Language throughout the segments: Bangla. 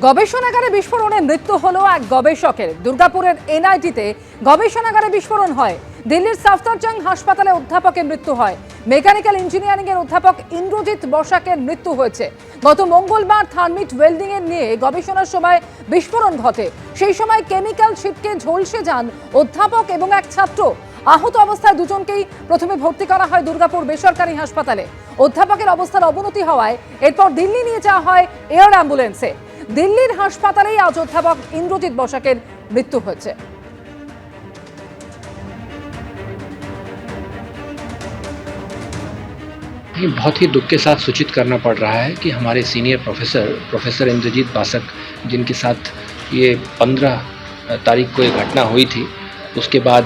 গবেষণাগারে বিস্ফোরণে মৃত্যু হলো এক গবেষকের। দুর্গাপুরের এনআইটিতে গবেষণাগারে বিস্ফোরণ হয়। দিল্লির সাফদারজং হাসপাতালে অধ্যাপকের মৃত্যু হয়। মেকানিক্যাল ইঞ্জিনিয়ারিং এর অধ্যাপক ইন্দ্রজিৎ বসাকের মৃত্যু হয়েছে। গত মঙ্গলবার থার্মিট ওয়েল্ডিং এর নিয়ে গবেষণার সময় বিস্ফোরণ ঘটে। সেই সময় কেমিক্যাল ছিটকে ঝলসে যান অধ্যাপক এবং এক ছাত্র। আহত অবস্থায় দুজনকেই প্রথমে ভর্তি করা হয় দুর্গাপুর বেসরকারি হাসপাতালে। অধ্যাপকের অবস্থার অবনতি হওয়ায় এরপর দিল্লি নিয়ে যাওয়া হয় এয়ার অ্যাম্বুলেন্সে। দিল্লির হাসপাতালেই আজ অধ্যাপক ইন্দ্রজিৎ বসাকের মৃত্যু হয়েছে। बहुत ही दुख के साथ सूचित करना पड़ रहा है कि हमारे सीनियर प्रोफेसर इंद्रजीत बासक, जिनके साथ ये 15 तारीख को ये घटना हुई थी, उसके बाद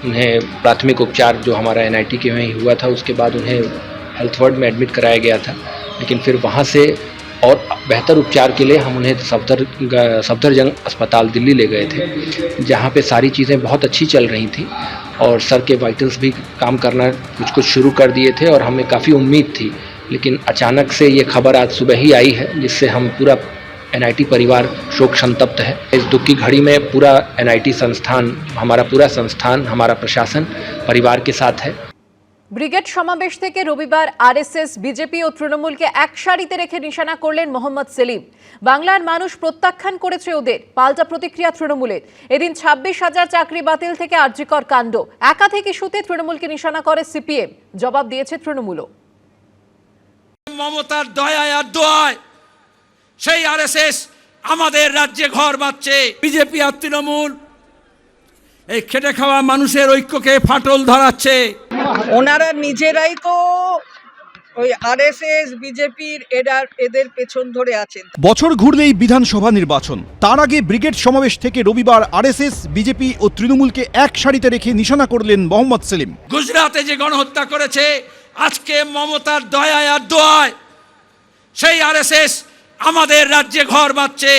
उन्हें प्राथमिक उपचार जो हमारा एनआईटी के वहीं हुआ था, उसके बाद उन्हें हेल्थ वार्ड में एडमिट कराया गया था। लेकिन फिर वहाँ से और बेहतर उपचार के लिए हम उन्हें सफदरजंग अस्पताल दिल्ली ले गए थे, जहाँ पे सारी चीज़ें बहुत अच्छी चल रही थी और सर के वाइटल्स भी काम करना कुछ शुरू कर दिए थे और हमें काफ़ी उम्मीद थी। लेकिन अचानक से ये खबर आज सुबह ही आई है, जिससे हम पूरा एनआईटी परिवार शोक संतप्त है। इस दुख की घड़ी में पूरा एनआईटी संस्थान, हमारा पूरा संस्थान, हमारा प्रशासन परिवार के साथ है। ব্রিগেড সমাবেশ থেকে রবিবার আরএসএস, বিজেপি ও তৃণমূলকে এক সারিতে রেখে নিশানা করলেন মোহাম্মদ সেলিম। বাংলার মানুষ প্রত্যাখ্যান করেছে ওদের, পাল্টা প্রতিক্রিয়া তৃণমূলের। এদিন 26,000 চাকরি বাতিল থেকে আরজিকর কাণ্ড, একাধিক ইস্যুতে তৃণমূলকে নিশানা করে সিপিএম। জবাব দিয়েছে তৃণমূলও। মমতার দয়ায় আর দোয়ায় সেই আরএসএস আমাদের রাজ্যে ঘর বাঁধছে। বিজেপি আর তৃণমূল এই খেটে খাওয়া মানুষের ঐক্যকে ফাটল ধরাচ্ছে। ওনারা নিজেরাই তো ওই আরএসএস বিজেপির এদের পেছন ধরে আছেন। বছর ঘুরলেই বিধানসভা নির্বাচন, তার আগে ব্রিগেড সমাবেশ থেকে রবিবার আরএসএস, বিজেপি ও তৃণমূলকে এক সারিতে রেখে নিশানা করলেন মোহাম্মদ সেলিম। গুজরাটে যে গণহত্যা করেছে, আজকে মমতার দয়ায় আর দোয়ায় সেই আরএসএস আমাদের রাজ্যে ঘর বাঁধছে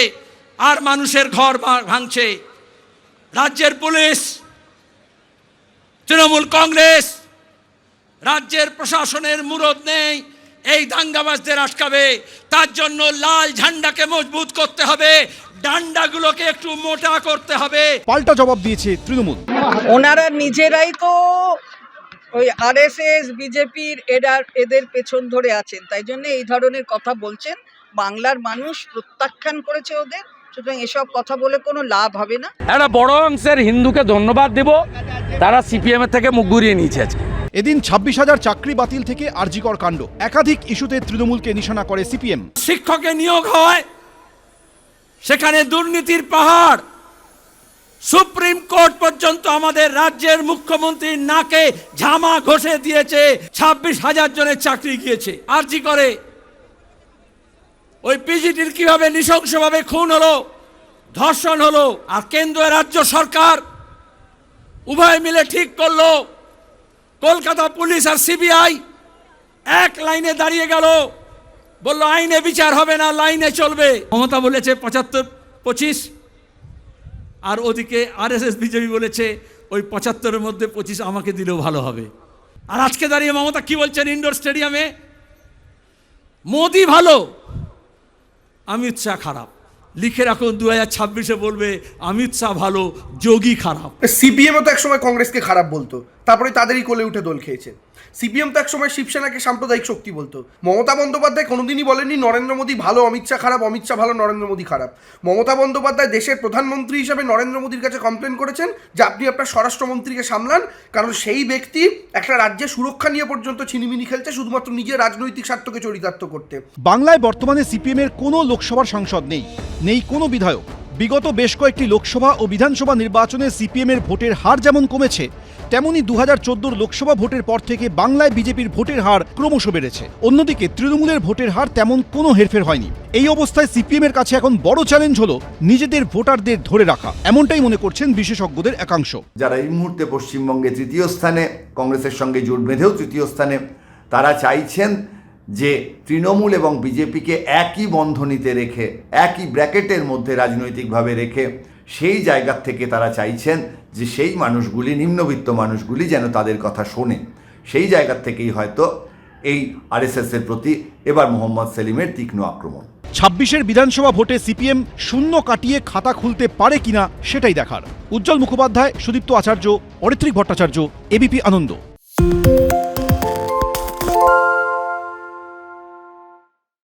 আর মানুষের ঘর ভাঙছে। রাজ্যের পুলিশ, তৃণমূল কংগ্রেস, রাজ্যের প্রশাসনের মুরদ নেই এই দাঙ্গাবাজদের আটকাবে। তার জন্য লাল ঝান্ডাকে মজবুত করতে হবে, ডান্ডাগুলোকে একটু মোটা করতে হবে। পাল্টা জবাব দিয়েছে তৃণমূল। ওনারা নিজেরাই তো ওই আরএসএস বিজেপির এদের পেছন ধরে আছেন, তাই জন্য এই ধরনের কথা বলছেন। বাংলার মানুষ প্রত্যাখ্যান করেছে ওদের, সুতরাং এসব কথা বলে কোনো লাভ হবে না। একটা বড় অংশের হিন্দুকে ধন্যবাদ দেব, তারা সিপিএম এর থেকে মুখ ঘুরিয়ে নিয়েছে। এদিন 26,000 চাকরি বাতিল থেকে আরজিকর কাণ্ড, একাধিক ইস্যুতে তৃণমূলকে নিশানা করে সিপিএম। শিক্ষকের নিয়োগ হয়, সেখানে দুর্নীতির পাহাড়। সুপ্রিম কোর্ট পর্যন্ত আমাদের রাজ্যের মুখ্যমন্ত্রীর নাকে ঝামা ঘষে দিয়েছে। 26,000 জনের চাকরি গিয়েছে। আরজি করে ওই পিজিটির কিভাবে নৃশংসভাবে খুন হলো, ধর্ষণ হলো, আর কেন্দ্র রাজ্য সরকার উভয় মিলে ঠিক করলো কলকাতা পুলিশ আর সিবিআই এক লাইনে দাঁড়িয়ে গেল, বলল আইনে বিচার হবে না, লাইনে চলবে। মমতা বলেছে 75-25, আর ওদিকে আরএসএস বিজেপি বলেছে ওই 75-এর মধ্যে 25 আমাকে দিলেও ভালো হবে। আর আজকে দাঁড়িয়ে মমতা কি বলছেন ইন্ডোর স্টেডিয়ামে? মোদি ভালো, অমিত শাহ খারাপ। লিখে রাখুন, 2026-এ বলবে অমিত শাহ ভালো, যোগী খারাপ। সিপিএমও তো একসময় কংগ্রেসকে খারাপ বলতো, তারপরে তাদেরই কোলে উঠে দোল খেয়েছে। সিপিএম তো একসময় শিবসেনাকে সাম্প্রদায়িক শক্তি বলতো। মমতা বন্দ্যোপাধ্যায় কোনোদিনই বলেননি নরেন্দ্র মোদী ভালো, অমিত শাহ খারাপ, অমিত শাহ ভালো, নরেন্দ্র মোদী খারাপ। মমতা বন্দ্যোপাধ্যায় দেশের প্রধানমন্ত্রী হিসাবে নরেন্দ্র মোদীর কাছে কমপ্লেন করেছেন যে আপনি আপনার স্বরাষ্ট্রমন্ত্রীকে সামলান, কারণ সেই ব্যক্তি একটা রাজ্যের সুরক্ষা নিয়ে পর্যন্ত ছিনিমিনি খেলছে শুধুমাত্র নিজের রাজনৈতিক স্বার্থকে চরিতার্থ করতে। বাংলায় বর্তমানে সিপিএম এর কোনো লোকসভার সাংসদ নেই কোনো বিধায়ক। বিগত বেশ কয়েকটি লোকসভা ও বিধানসভা নির্বাচনে সিপিএম এর ভোটের হার যেমন কমেছে, তেমনি 2014 লোকসভা ভোটের পর থেকে বাংলায় বিজেপির ভোটের হার ক্রমশ বেড়েছে। অন্যদিকে তৃণমূলের ভোটের হার তেমন কোনো হেরফের হয়নি। এই অবস্থায় সিপিএম এর কাছে এখন বড় চ্যালেঞ্জ হলো নিজেদের ভোটারদের ধরে রাখা, এমনটাই মনে করছেন বিশেষজ্ঞদের একাংশ। যারা এই মুহূর্তে পশ্চিমবঙ্গে তৃতীয় স্থানে, কংগ্রেসের সঙ্গে জোট বেঁধেও তৃতীয় স্থানে, তারা চাইছেন যে তৃণমূল এবং বিজেপিকে একই বন্ধনীতে রেখে, একই ব্র্যাকেটের মধ্যে রাজনৈতিকভাবে রেখে, সেই জায়গা থেকে তারা চাইছেন যে সেই মানুষগুলি, নিম্নবিত্ত মানুষগুলি যেন তাদের কথা শোনে। সেই জায়গা থেকেই হয়তো এই আরএসএসের প্রতি এবার মোহাম্মদ সেলিমের তীক্ষ্ণ আক্রমণ। 26-এর বিধানসভা ভোটে সিপিএম শূন্য কাটিয়ে খাতা খুলতে পারে কিনা সেটাই দেখার। উজ্জ্বল মুখোপাধ্যায়, সুদীপ্ত আচার্য, অরিত্রিক ভট্টাচার্য, এবিপি আনন্দ।